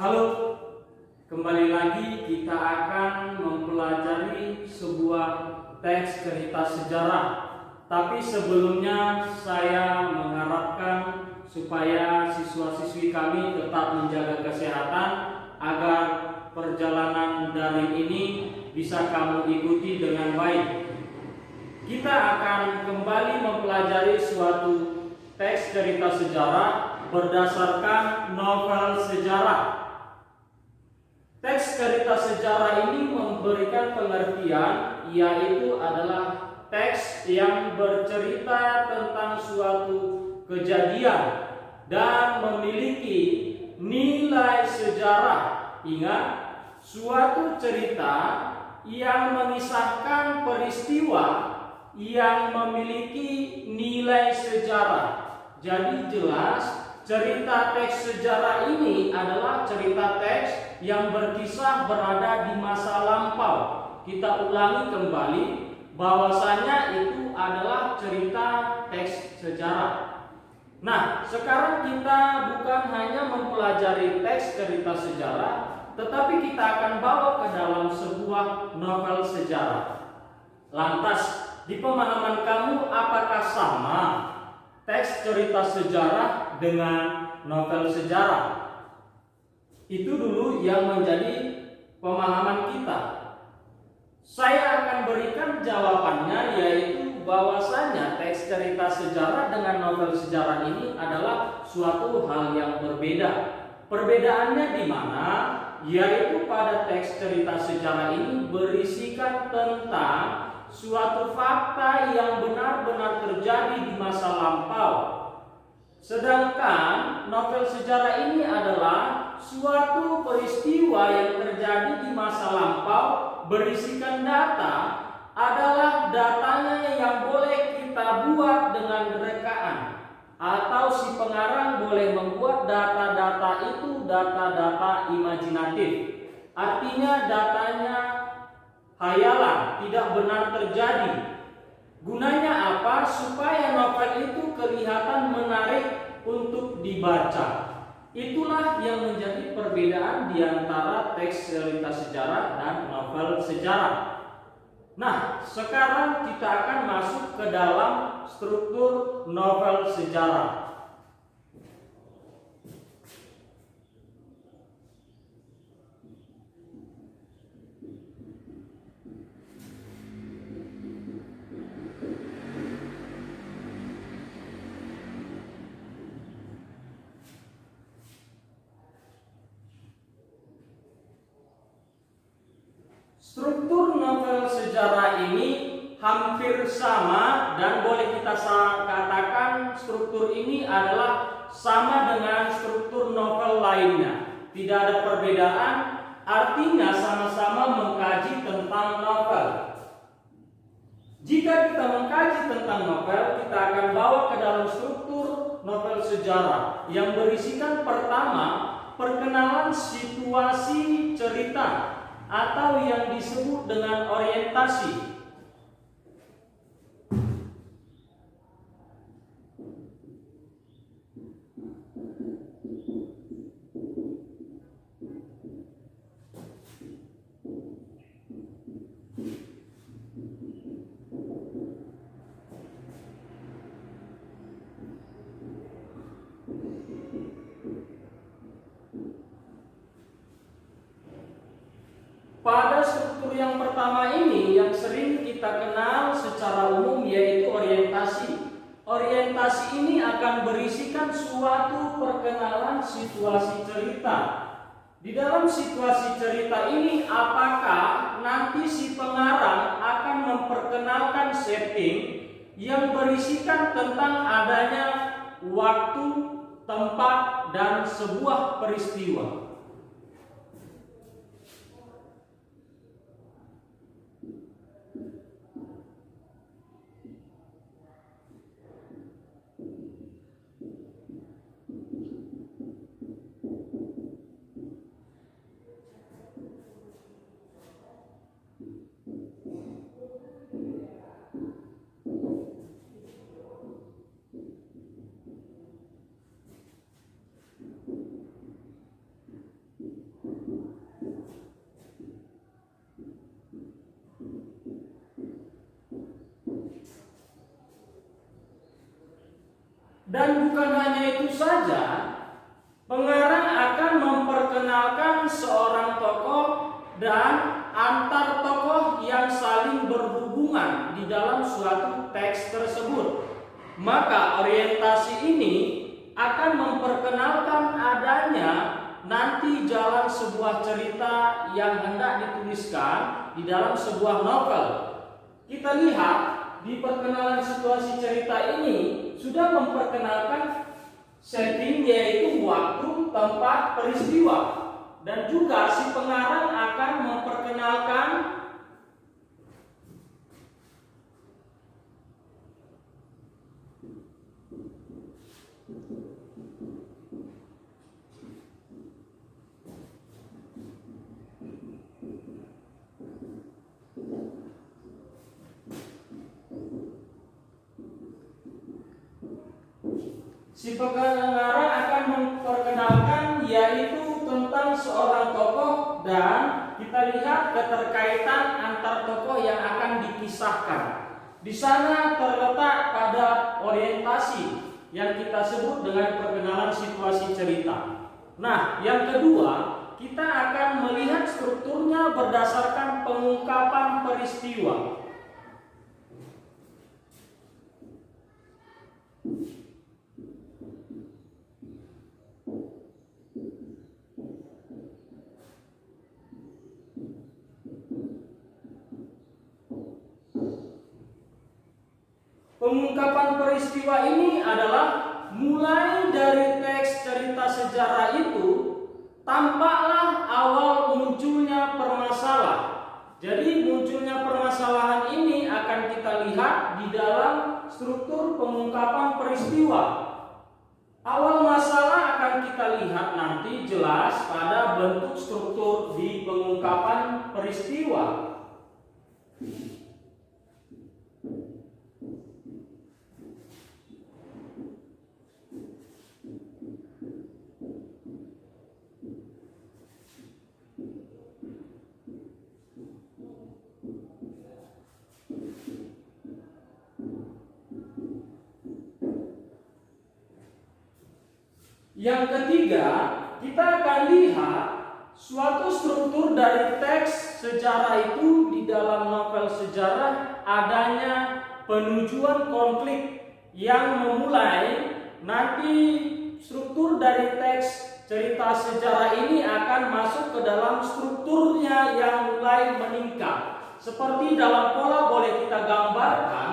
Halo, kembali lagi kita akan mempelajari sebuah teks cerita sejarah. Tapi sebelumnya saya mengharapkan supaya siswa-siswi kami tetap menjaga kesehatan agar perjalanan daring ini bisa kamu ikuti dengan baik. Kita akan kembali mempelajari suatu teks cerita sejarah berdasarkan novel sejarah. Teks cerita sejarah ini memberikan pengertian, yaitu adalah teks yang bercerita tentang suatu kejadian dan memiliki nilai sejarah. Ingat, suatu cerita yang mengisahkan peristiwa yang memiliki nilai sejarah. Jadi jelas, cerita teks sejarah ini adalah cerita teks yang berkisah berada di masa lampau. Kita ulangi kembali bahwasanya itu adalah cerita teks sejarah. Nah, sekarang kita bukan hanya mempelajari teks cerita sejarah, tetapi kita akan bawa ke dalam sebuah novel sejarah. Lantas, di pemahaman kamu apakah sama teks cerita sejarah dengan novel sejarah? Itu dulu yang menjadi pemahaman kita. Saya akan berikan jawabannya, yaitu bahwasanya teks cerita sejarah dengan novel sejarah ini adalah suatu hal yang berbeda. Perbedaannya di mana? Yaitu pada teks cerita sejarah ini berisikan tentang suatu fakta yang benar-benar terjadi di masa lampau. Sedangkan novel sejarah ini adalah suatu peristiwa yang terjadi di masa lampau, berisikan data, adalah datanya yang boleh kita buat dengan rekaan, atau si pengarang boleh membuat data-data itu data-data imajinatif. Artinya datanya hayalan, tidak benar terjadi. Gunanya apa? Supaya novel itu kelihatan menarik untuk dibaca. Itulah yang menjadi perbedaan di antara teks cerita sejarah dan novel sejarah. Nah, sekarang kita akan masuk ke dalam struktur novel sejarah. Struktur novel sejarah ini hampir sama dan boleh kita katakan struktur ini adalah sama dengan struktur novel lainnya. Tidak ada perbedaan, artinya sama-sama mengkaji tentang novel. Jika kita mengkaji tentang novel, kita akan bawa ke dalam struktur novel sejarah yang berisikan pertama, perkenalan situasi cerita atau yang disebut dengan orientasi. Pada struktur yang pertama ini yang sering kita kenal secara umum yaitu orientasi. Orientasi ini akan berisikan suatu perkenalan situasi cerita. Di dalam situasi cerita ini, apakah nanti si pengarang akan memperkenalkan setting yang berisikan tentang adanya waktu, tempat, dan sebuah peristiwa. Dan bukan hanya itu saja, pengarang akan memperkenalkan seorang tokoh dan antar tokoh yang saling berhubungan di dalam suatu teks tersebut. Maka orientasi ini akan memperkenalkan adanya nanti jalan sebuah cerita yang hendak dituliskan di dalam sebuah novel. Kita lihat di perkenalan situasi cerita ini sudah memperkenalkan setting, yaitu waktu, tempat, peristiwa. Dan juga si pengarang akan memperkenalkan yaitu tentang seorang tokoh, dan kita lihat keterkaitan antar tokoh yang akan dikisahkan. Di sana terletak pada orientasi yang kita sebut dengan perkenalan situasi cerita. Nah, yang kedua, kita akan melihat strukturnya berdasarkan pengungkapan peristiwa. Pengungkapan peristiwa ini adalah mulai dari teks cerita sejarah itu tampaklah awal munculnya permasalahan. Jadi munculnya permasalahan ini akan kita lihat di dalam struktur pengungkapan peristiwa. Awal masalah akan kita lihat nanti jelas pada bentuk struktur di pengungkapan peristiwa. Yang ketiga, kita akan lihat suatu struktur dari teks sejarah itu. Di dalam novel sejarah adanya penujuan konflik yang memulai nanti struktur dari teks cerita sejarah ini akan masuk ke dalam strukturnya yang mulai meningkat. Seperti dalam pola boleh kita gambarkan,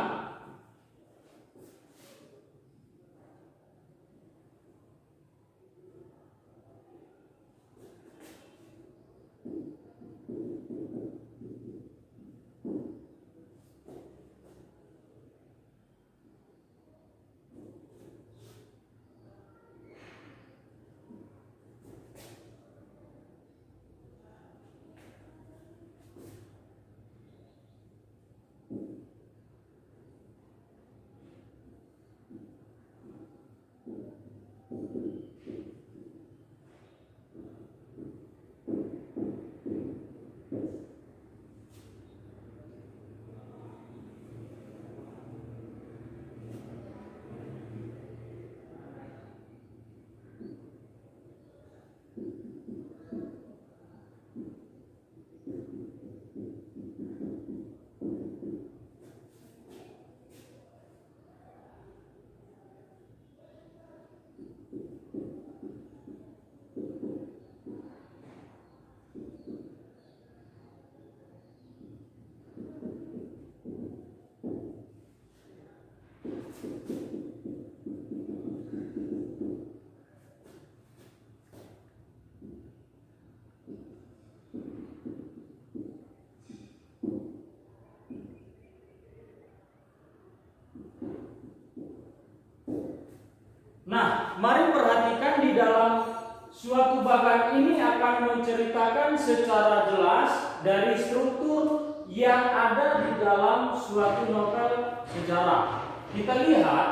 nah, mari perhatikan di dalam suatu bagan ini akan menceritakan secara jelas dari struktur yang ada di dalam suatu novel sejarah. Kita lihat,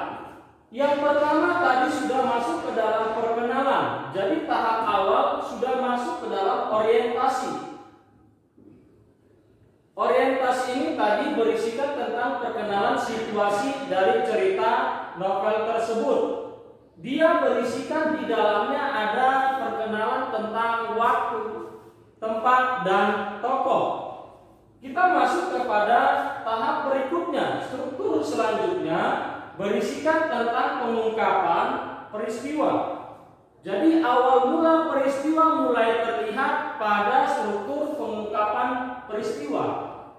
yang pertama tadi sudah masuk ke dalam perkenalan. Jadi tahap awal sudah masuk ke dalam orientasi. Orientasi ini tadi berisikan tentang perkenalan situasi dari cerita novel tersebut. Dia berisikan di dalamnya ada perkenalan tentang waktu, tempat, dan tokoh. Kita masuk kepada tahap berikutnya. Struktur selanjutnya berisikan tentang pengungkapan peristiwa. Jadi awal mula peristiwa mulai terlihat pada struktur pengungkapan peristiwa.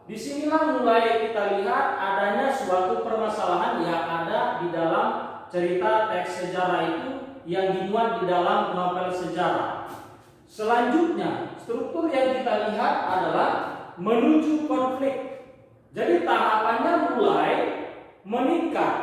Disinilah mulai kita lihat adanya suatu permasalahan yang ada di dalam cerita teks sejarah itu yang dimuat di dalam novel sejarah. Selanjutnya, struktur yang kita lihat adalah menuju konflik. Jadi tahapannya mulai meningkat.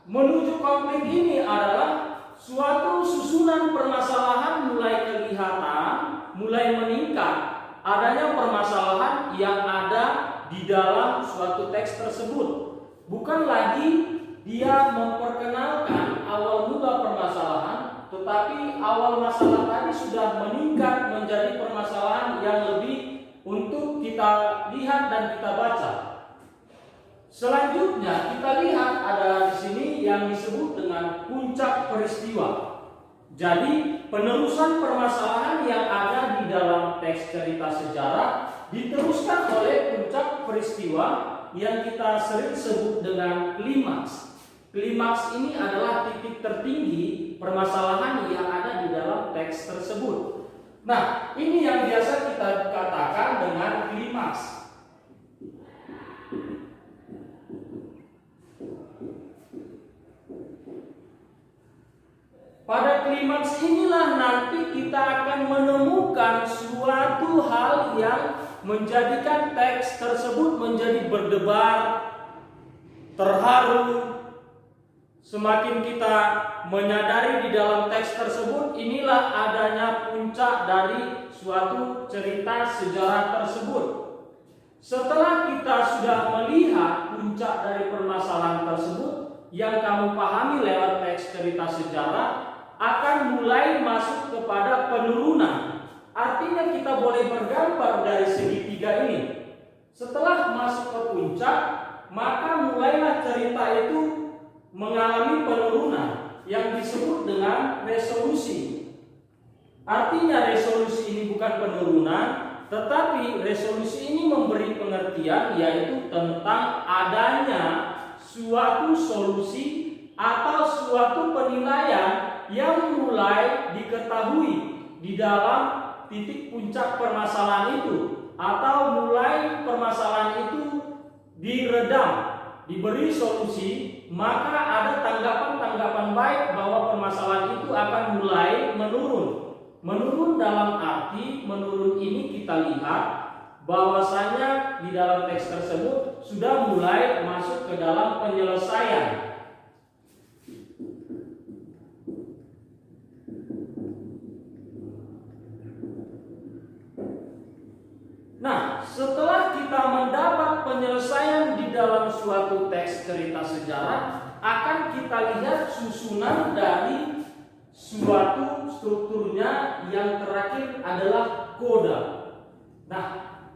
Menuju konflik ini adalah suatu susunan permasalahan mulai kelihatan, mulai meningkat. Adanya permasalahan yang ada di dalam suatu teks tersebut. Bukan lagi dia memperkenalkan awal mula permasalahan, tetapi awal masalah tadi sudah meningkat menjadi permasalahan yang lebih untuk kita lihat dan kita baca. Selanjutnya kita lihat ada di sini yang disebut dengan puncak peristiwa. Jadi penerusan permasalahan yang ada di dalam teks cerita sejarah diteruskan oleh puncak peristiwa yang kita sering sebut dengan klimaks. Klimaks ini adalah titik tertinggi permasalahan yang ada di dalam teks tersebut. Nah, ini yang biasa kita katakan dengan klimaks. Pada klimaks inilah nanti kita akan menemukan suatu hal yang menjadikan teks tersebut menjadi berdebar, terharu. Semakin kita menyadari di dalam teks tersebut, inilah adanya puncak dari suatu cerita sejarah tersebut. Setelah kita sudah melihat puncak dari permasalahan tersebut yang kamu pahami lewat teks cerita sejarah, akan mulai masuk kepada penurunan. Artinya kita boleh bergambar dari segitiga ini. Setelah masuk ke puncak, maka mulailah cerita itu mengalami penurunan yang disebut dengan resolusi. Artinya resolusi ini bukan penurunan, tetapi resolusi ini memberi pengertian yaitu tentang adanya suatu solusi atau suatu penilaian yang mulai diketahui di dalam titik puncak permasalahan itu, atau mulai permasalahan itu diredam, diberi solusi, maka ada tanggapan-tanggapan baik bahwa permasalahan itu akan mulai menurun. Menurun dalam arti menurun ini kita lihat bahwasanya di dalam teks tersebut sudah mulai masuk ke dalam penyelesaian. Nah, setelah kita mendapat penyelesaian di dalam suatu teks cerita sejarah, akan kita lihat susunan dari suatu strukturnya yang terakhir adalah koda. Nah,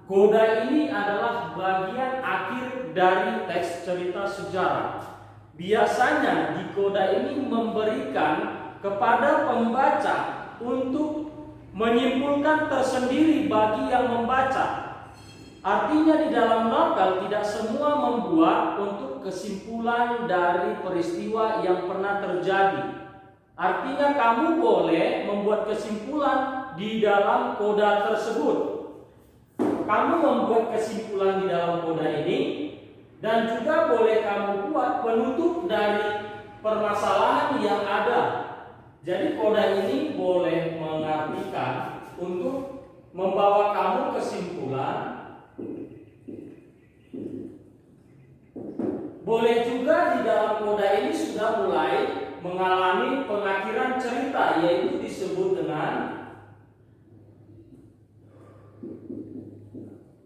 koda ini adalah bagian akhir dari teks cerita sejarah. Biasanya di koda ini memberikan kepada pembaca untuk menyimpulkan tersendiri bagi yang membaca. Artinya di dalam novel tidak semua membuat untuk kesimpulan dari peristiwa yang pernah terjadi. Artinya kamu boleh membuat kesimpulan di dalam koda tersebut. Kamu membuat kesimpulan di dalam koda ini, dan juga boleh kamu buat penutup dari permasalahan yang ada. Jadi koda ini boleh mengartikan untuk membawa kamu kesimpulan. Boleh juga di dalam koda ini sudah mulai mengalami pengakhiran cerita, yaitu disebut dengan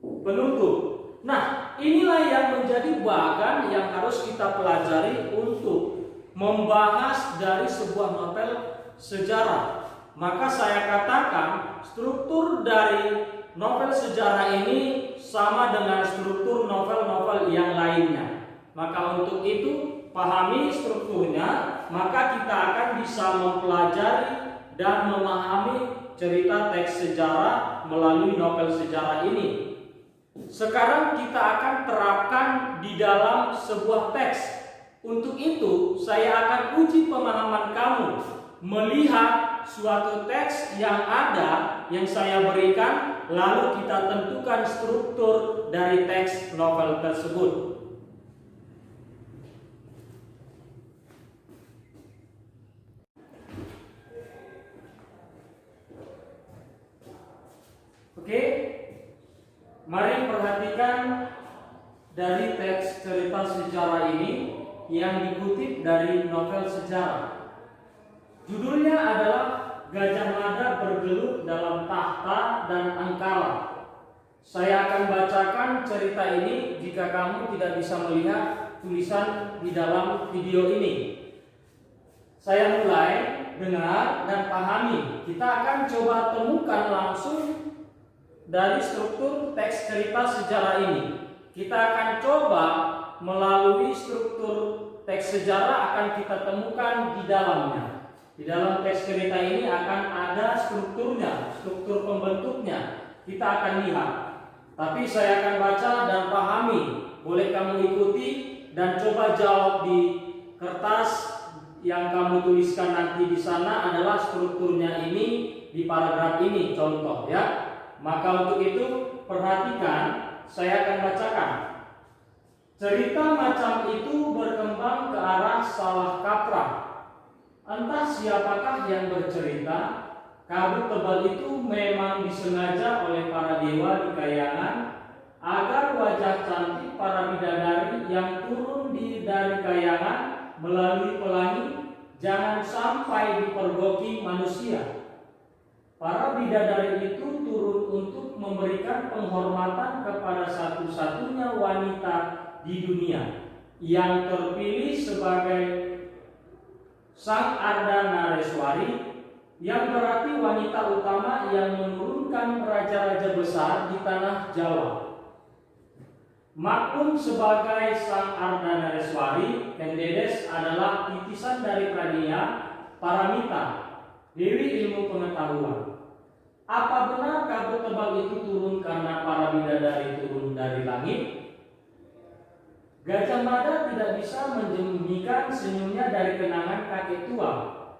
penutup. Nah, inilah yang menjadi bagan yang harus kita pelajari untuk membahas dari sebuah novel sejarah. Maka saya katakan struktur dari novel sejarah ini sama dengan struktur novel-novel yang lainnya. Maka untuk itu pahami strukturnya, maka kita akan bisa mempelajari dan memahami cerita teks sejarah melalui novel sejarah ini. Sekarang kita akan terapkan di dalam sebuah teks. Untuk itu, saya akan uji pemahaman kamu melihat suatu teks yang ada yang saya berikan, lalu kita tentukan struktur dari teks novel tersebut. Oke, mari perhatikan dari teks cerita sejarah ini yang dikutip dari novel sejarah. Judulnya adalah Gajah Mada Bergelut dalam Tahta dan Angkara. Saya akan bacakan cerita ini jika kamu tidak bisa melihat tulisan di dalam video ini. Saya mulai, dengar dan pahami. Kita akan coba temukan langsung dari struktur teks cerita sejarah ini. Kita akan coba melalui struktur teks sejarah akan kita temukan di dalamnya. Di dalam teks cerita ini akan ada strukturnya, struktur pembentuknya. Kita akan lihat. Tapi saya akan baca dan pahami. Boleh kamu ikuti dan coba jawab di kertas yang kamu tuliskan nanti di sana adalah strukturnya ini di paragraf ini, contoh ya. Maka untuk itu perhatikan, saya akan bacakan. Cerita macam itu berkembang ke arah salah kaprah. Entah siapakah yang bercerita, kabut tebal itu memang disengaja oleh para dewa di kayangan agar wajah cantik para bidadari yang turun dari kayangan melalui pelangi jangan sampai dipergoki manusia. Para bidadari itu turun untuk memberikan penghormatan kepada satu-satunya wanita di dunia yang terpilih sebagai Sang Ardhanareswari, yang berarti wanita utama yang menurunkan raja-raja besar di tanah Jawa. Maklum sebagai Sang Ardhanareswari, Kendedes adalah titisan dari Prania Paramita, Dewi ilmu pengetahuan. Apa benar kabut tebal itu turun karena para bidadari turun dari langit? Gajah Mada tidak bisa menjemurkan senyumnya dari kenangan kakek tua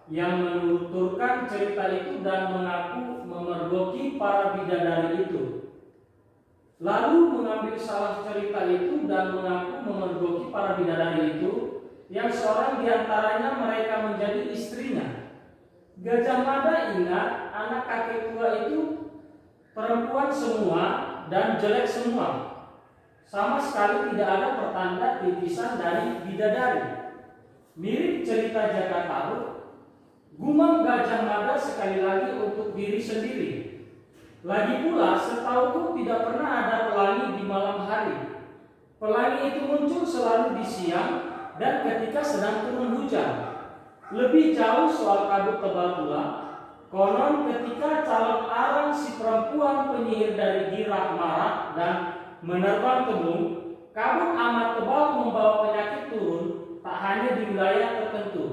yang menuturkan cerita itu dan mengaku memergoki para bidadari itu. Lalu mengambil salah cerita itu dan mengaku memergoki para bidadari itu, yang seorang diantaranya mereka menjadi istrinya. Gajah Mada ingat anak kakek tua itu perempuan semua dan jelek semua. Sama sekali tidak ada pertanda titisan dari bidadari. Mirip cerita Jaka Tarub, gumam Gajah Mada sekali lagi untuk diri sendiri. Lagi pula, setauku tidak pernah ada pelangi di malam hari. Pelangi itu muncul selalu di siang dan ketika sedang turun hujan. Lebih jauh soal kabut tebal pula, konon ketika calon arang si perempuan penyihir dari Girah marah dan menerbang kebun, kabut amat tebal membawa penyakit turun, tak hanya di wilayah tertentu.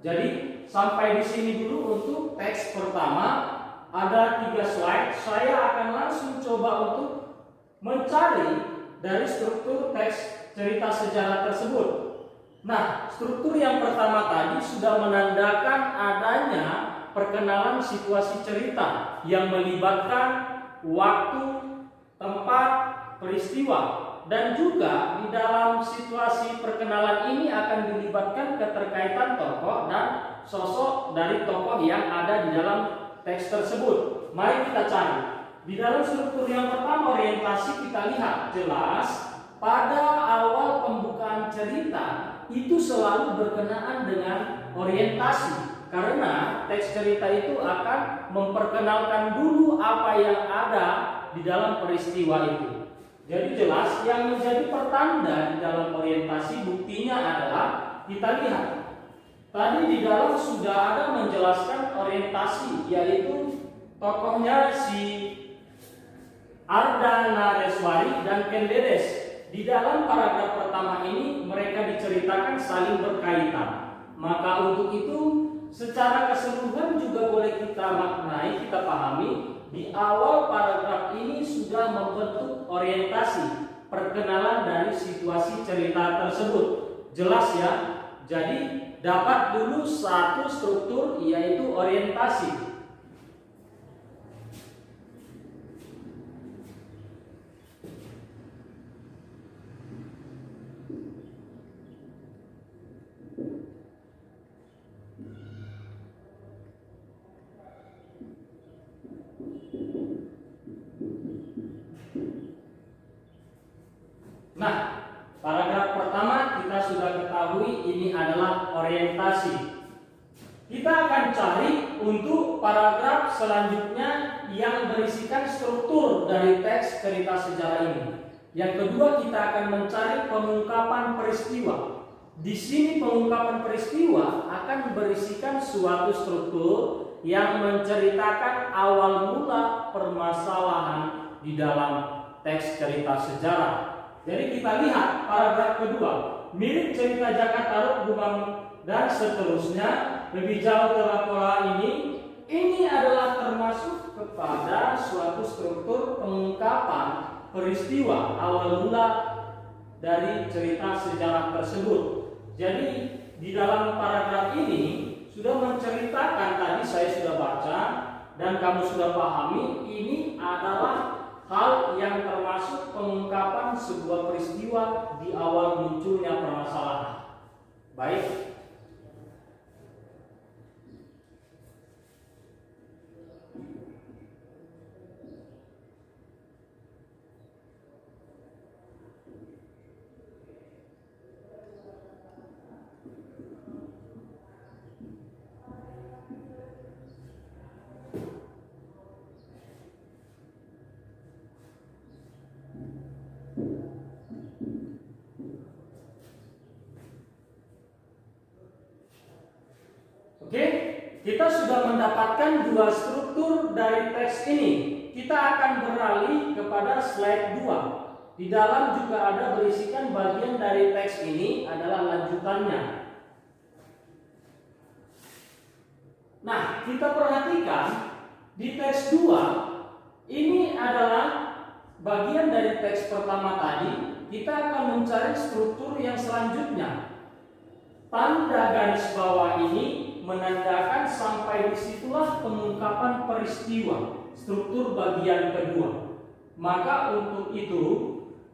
Jadi sampai di sini dulu untuk teks pertama. Ada 3 slide. Saya akan langsung coba untuk mencari dari struktur teks cerita sejarah tersebut. Nah, struktur yang pertama tadi sudah menandakan adanya perkenalan situasi cerita yang melibatkan waktu, tempat, peristiwa, dan juga di dalam situasi perkenalan ini akan dilibatkan keterkaitan tokoh dan sosok dari tokoh yang ada di dalam teks tersebut. Mari kita cari. Di dalam struktur yang pertama orientasi kita lihat jelas pada awal pembukaan cerita itu selalu berkenaan dengan orientasi, karena teks cerita itu akan memperkenalkan dulu apa yang ada di dalam peristiwa itu. Jadi jelas yang menjadi pertanda di dalam orientasi buktinya adalah kita lihat. Tadi di dalam sudah ada menjelaskan orientasi, yaitu tokohnya si Ardhanareswari dan Kendedes. Di dalam paragraf pertama ini mereka diceritakan saling berkaitan. Maka untuk itu secara keseluruhan juga boleh kita maknai, kita pahami, di awal paragraf ini sudah membentuk orientasi perkenalan dari situasi cerita tersebut. Jelas ya? Jadi dapat dulu satu struktur, yaitu orientasi. Nah, paragraf pertama kita sudah ketahui ini adalah orientasi. Kita akan cari untuk paragraf selanjutnya yang berisikan struktur dari teks cerita sejarah ini. Yang kedua, kita akan mencari pengungkapan peristiwa. Di sini pengungkapan peristiwa akan berisikan suatu struktur yang menceritakan awal mula permasalahan di dalam teks cerita sejarah. Jadi kita lihat paragraf kedua, mirip cerita Jaka Tarub, Gumam dan seterusnya. Lebih jauh ke pola ini adalah termasuk kepada suatu struktur pengungkapan peristiwa awal mula dari cerita sejarah tersebut. Jadi di dalam paragraf ini sudah menceritakan, tadi saya sudah baca dan kamu sudah pahami, ini adalah hal yang termasuk pengungkapan sebuah peristiwa di awal munculnya permasalahan. Baik. Oke, kita sudah mendapatkan dua struktur dari teks ini. Kita akan beralih kepada slide 2. Di dalam juga ada berisikan bagian dari teks ini adalah lanjutannya. Nah, kita perhatikan di teks 2 ini adalah bagian dari teks pertama tadi. Kita akan mencari struktur yang selanjutnya. Tanda garis bawah ini menandakan sampai disitulah pengungkapan peristiwa, struktur bagian kedua. Maka untuk itu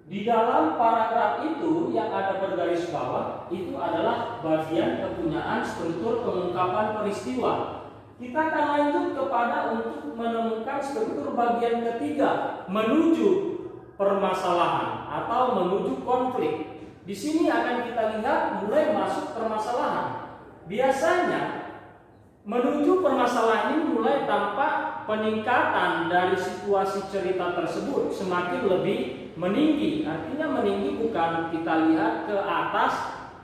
di dalam paragraf itu yang ada bergaris bawah itu adalah bagian kepunyaan struktur pengungkapan peristiwa. Kita akan lanjut kepada untuk menemukan struktur bagian ketiga, menuju permasalahan atau menuju konflik. Di sini akan kita lihat mulai masuk permasalahan. Biasanya menuju permasalahan ini mulai tampak peningkatan dari situasi cerita tersebut semakin lebih meninggi. Artinya meninggi bukan kita lihat ke atas.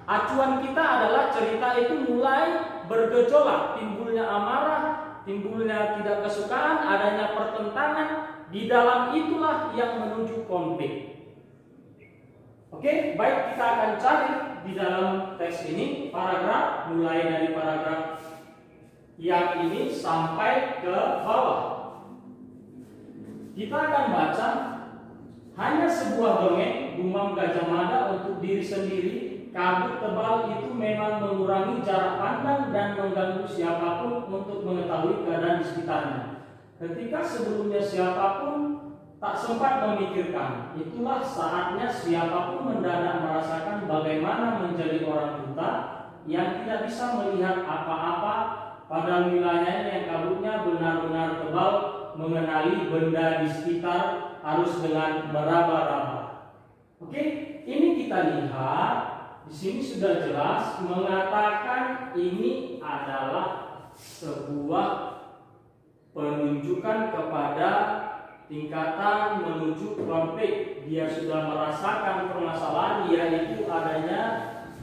Acuan kita adalah cerita itu mulai bergejolak, timbulnya amarah, timbulnya tidak kesukaan, adanya pertentangan. Di dalam itulah yang menuju konflik. Oke, baik, kita akan cari di dalam teks ini paragraf, mulai dari paragraf yang ini sampai ke bawah. Kita akan baca, hanya sebuah dongeng Gumam Gajah Mada untuk diri sendiri. Kabut tebal itu memang mengurangi jarak pandang dan mengganggu siapapun untuk mengetahui keadaan di sekitarnya. Ketika sebelumnya siapapun tak sempat memikirkan, itulah saatnya siapapun mendadak merasakan bagaimana menjadi orang buta yang tidak bisa melihat apa-apa pada wilayahnya yang kabutnya benar-benar tebal, mengenali benda di sekitar harus dengan meraba-raba. Oke, ini kita lihat di sini sudah jelas mengatakan ini adalah sebuah penunjukan kepada tingkatan menuju konflik. Dia sudah merasakan permasalahan, yaitu adanya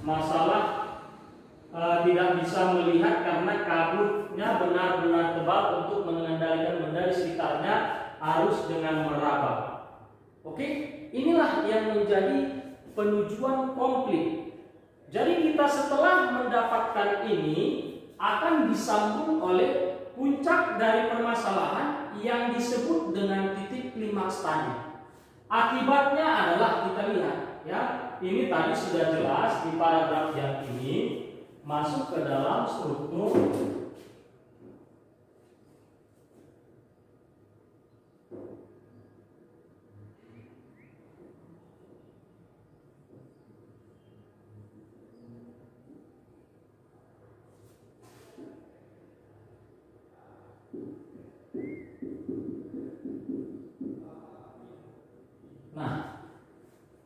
masalah tidak bisa melihat karena kabutnya benar-benar tebal, untuk mengendalikan benda di sekitarnya harus dengan meraba. Oke, inilah yang menjadi penujuan konflik. Jadi kita setelah mendapatkan ini, akan disambung oleh puncak dari permasalahan yang disebut dengan titik klimaks tadi. Akibatnya adalah kita lihat ya, ini tadi sudah jelas di paragraf yang ini masuk ke dalam struktur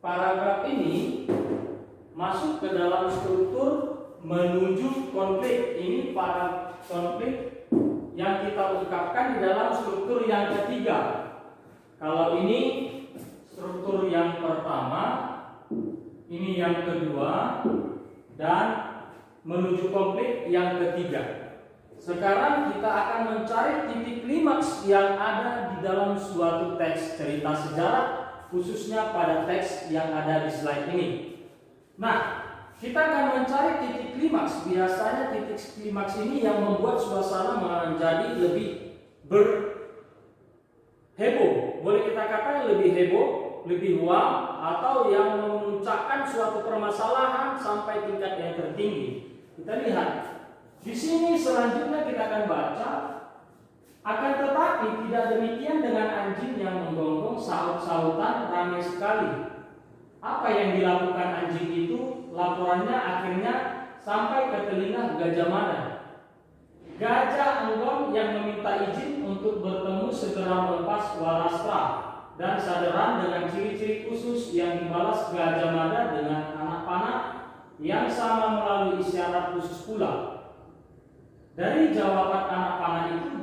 paragraf ini masuk ke dalam struktur menuju konflik. Ini para konflik yang kita ungkapkan di dalam struktur yang ketiga. Kalau ini struktur yang pertama, ini yang kedua, dan menuju konflik yang ketiga. Sekarang kita akan mencari titik klimaks yang ada di dalam suatu teks cerita sejarah, khususnya pada teks yang ada di slide ini. Nah, kita akan mencari titik klimaks. Biasanya titik klimaks ini yang membuat suasana menjadi lebih berheboh. Boleh kita katakan lebih heboh, lebih wow, atau yang memuncakkan suatu permasalahan sampai tingkat yang tertinggi. Kita lihat di sini selanjutnya kita akan baca. Akan tetapi tidak demikian dengan anjing yang menggonggong, saut-sautan ramai sekali. Apa yang dilakukan anjing itu? Laporannya akhirnya sampai ke telinga Gajah Mada. Gajah Enggon yang meminta izin untuk bertemu segera melepas walastra dan sadaran dengan ciri-ciri khusus yang dibalas Gajah Mada dengan anak panah yang sama melalui isyarat khusus pula. Dari jawaban anak panah itu,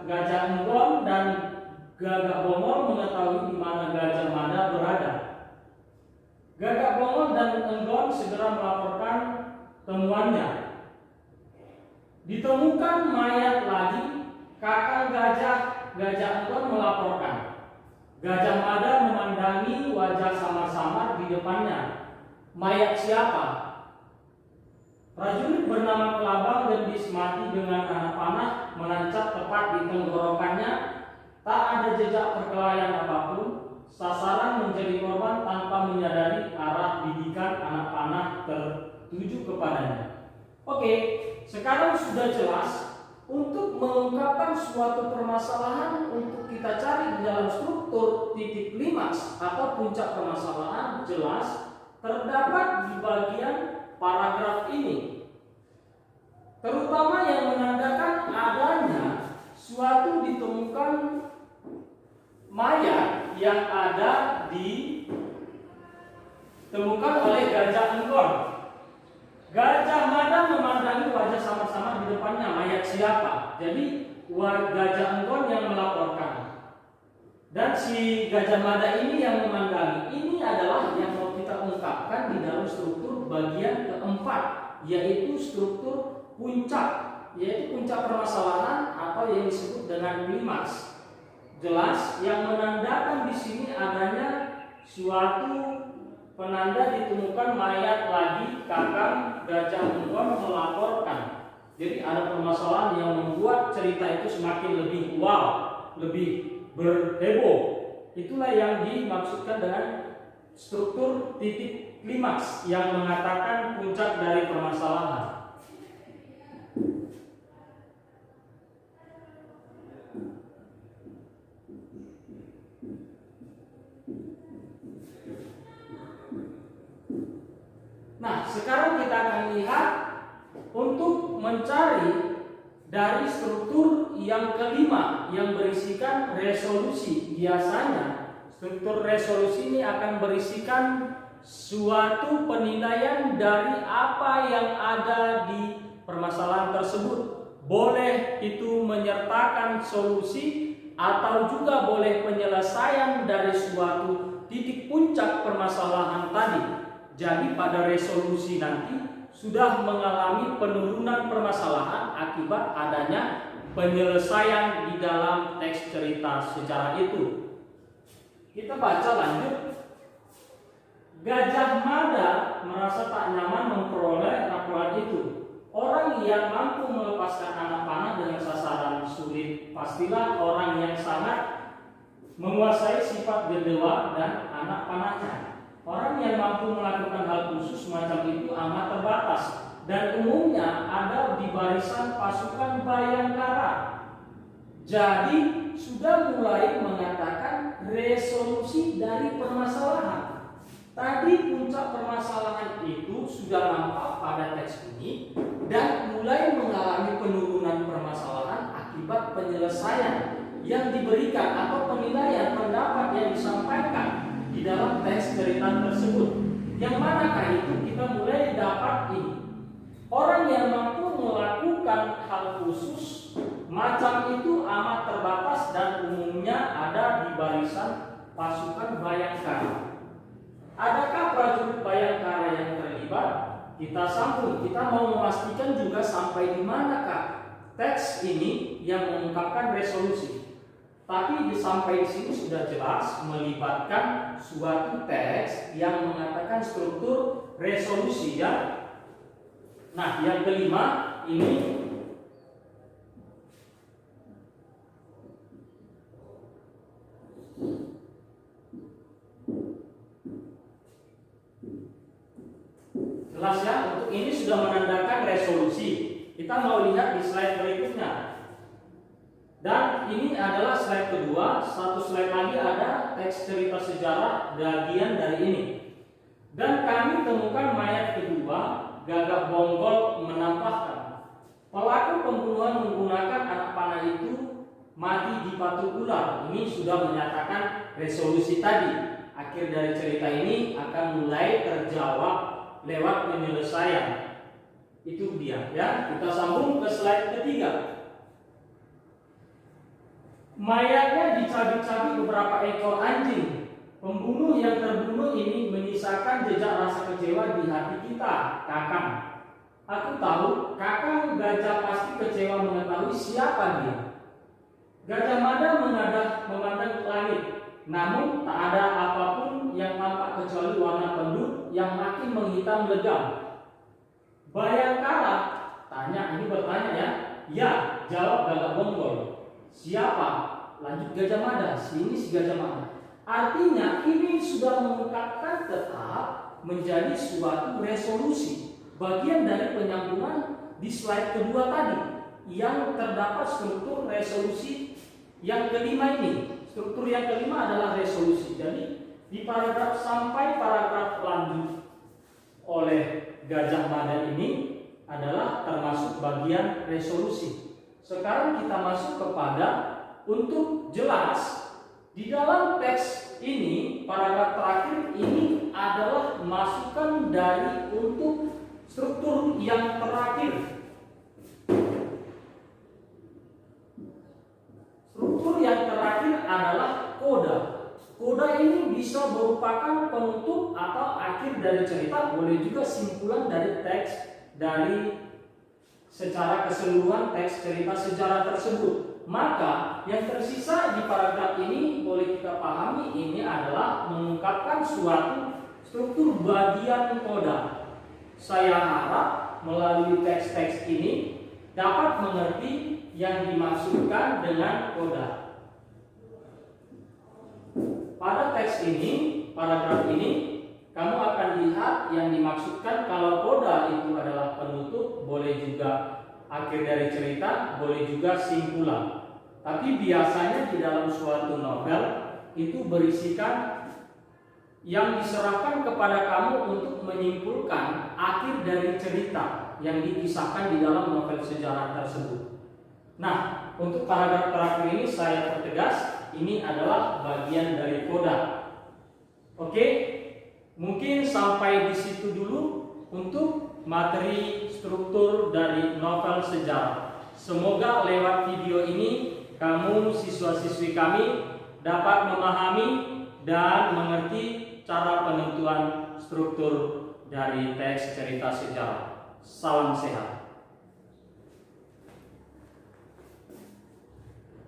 Gajah Enggon dan Gagak Bongol mengetahui di mana Gajah Mada berada. Gagak Bongol dan Enggon segera melaporkan temuannya. Ditemukan mayat lagi, kakak Gajah Enggon melaporkan. Gajah Mada memandangi wajah samar-samar di depannya. Mayat siapa? Prajurit bernama Kelabang gendis mati dengan anak panah menancap tepat di tenggorokannya. Tak ada jejak perkelahian apapun. Sasaran menjadi korban tanpa menyadari arah didikan anak panah tertuju kepadanya. Oke, sekarang sudah jelas untuk mengungkapkan suatu permasalahan untuk kita cari di dalam struktur titik klimaks atau puncak permasalahan jelas terdapat di bagian paragraf ini, terutama yang menandakan adanya suatu ditemukan mayat yang ada ditemukan oleh Gajah Enggon. Gajah Mada memandangi wajah sama-sama di depannya. Mayat siapa? Jadi Gajah Enggon yang melaporkan dan si Gajah Mada ini yang memandangi. Ini adalah yang mau kita ungkapkan di dalam struktur bagian keempat, yaitu struktur puncak, yaitu puncak permasalahan atau yang disebut dengan klimaks. Jelas yang menandakan di sini adanya suatu penanda ditemukan mayat lagi, kakak Gajah Enggon melaporkan. Jadi ada permasalahan yang membuat cerita itu semakin lebih wow, lebih berheboh. Itulah yang dimaksudkan dengan struktur titik klimaks yang mengatakan puncak dari permasalahan. Nah, sekarang kita akan lihat untuk mencari dari struktur yang kelima yang berisikan resolusi. Biasanya struktur resolusi ini akan berisikan suatu penilaian dari apa yang ada di permasalahan tersebut. Boleh itu menyertakan solusi atau juga boleh penyelesaian dari suatu titik puncak permasalahan tadi. Jadi pada resolusi nanti sudah mengalami penurunan permasalahan akibat adanya penyelesaian di dalam teks cerita sejarah itu. Kita baca lanjut. Gajah Mada merasa tak nyaman memperoleh laporan itu. Orang yang mampu melepaskan anak panah dengan sasaran sulit pastilah orang yang sangat menguasai sifat berdewa dan anak panahnya. Orang yang mampu melakukan hal khusus semacam itu amat terbatas dan umumnya ada di barisan pasukan Bayangkara. Jadi sudah mulai mengatakan resolusi dari permasalahan. Tadi puncak permasalahan itu sudah nampak pada teks ini dan mulai mengalami penurunan permasalahan akibat penyelesaian yang diberikan atau penilaian pendapat yang disampaikan di dalam teks cerita tersebut. Yang manakah itu? Kita mulai dapat ini. Orang yang mampu melakukan hal khusus macam itu amat terbatas dan umumnya ada di barisan pasukan Bayangkara. Adakah prajurit Bayangkara yang terlibat? Kita sambung, kita mau memastikan juga sampai di manakah teks ini yang mengungkapkan resolusi. Tapi sampai di sini sudah jelas melibatkan suatu teks yang mengatakan struktur resolusi ya. Nah, yang kelima ini jelas ya, untuk ini sudah menandakan resolusi. Kita mau lihat di slide berikutnya. Dan ini adalah slide kedua. Satu slide lagi ada teks cerita sejarah bagian dari ini. Dan kami temukan mayat kedua. Gagak Bonggol menambahkan, pelaku pembunuhan menggunakan anak panah itu mati di patung ular. Ini sudah menyatakan resolusi tadi. Akhir dari cerita ini akan mulai terjawab lewat penyelesaian. Itu dia ya. Kita sambung ke slide ketiga. Mayatnya dicabik-cabik beberapa ekor anjing. Pembunuh yang terbunuh ini menyisakan jejak rasa kecewa di hati kita, Kakang. Aku tahu Kakang Gajah pasti kecewa mengetahui siapa dia. Gajah Mada memandang ke langit, namun tak ada apapun yang tampak kecuali warna pendut yang makin menghitam legam. Bayangkara, tanya, ini bertanya ya. Ya, jawab Gagak Bonggol. Siapa? Lanjut Gajah Mada, sini si Gajah Mada. Artinya ini sudah mengungkapkan tetap menjadi suatu resolusi. Bagian dari penyambungan di slide kedua tadi yang terdapat struktur resolusi yang kelima ini. Struktur yang kelima adalah resolusi. Jadi di paragraf sampai paragraf lanjut oleh Gajah Mada ini adalah termasuk bagian resolusi. Sekarang kita masuk kepada untuk jelas di dalam teks ini, paragraf terakhir ini adalah masukan dari untuk struktur yang terakhir. Struktur yang terakhir adalah koda. Koda ini bisa merupakan penutup atau akhir dari cerita, boleh juga simpulan dari teks dari secara keseluruhan teks cerita sejarah tersebut. Maka yang tersisa di paragraf ini boleh kita pahami ini adalah mengungkapkan suatu struktur bagian koda. Saya harap melalui teks-teks ini dapat mengerti yang dimaksudkan dengan koda. Pada teks ini, paragraf ini, kamu akan lihat yang dimaksudkan kalau koda itu adalah penutup, boleh juga akhir dari cerita, boleh juga simpulan. Tapi biasanya di dalam suatu novel itu berisikan yang diserahkan kepada kamu untuk menyimpulkan akhir dari cerita yang dikisahkan di dalam novel sejarah tersebut. Nah, untuk paragraf terakhir ini saya pertegas, ini adalah bagian dari koda. Oke, mungkin sampai di situ dulu untuk materi struktur dari novel sejarah. Semoga lewat video ini kamu siswa-siswi kami dapat memahami dan mengerti cara penentuan struktur dari teks cerita sejarah. Salam sehat.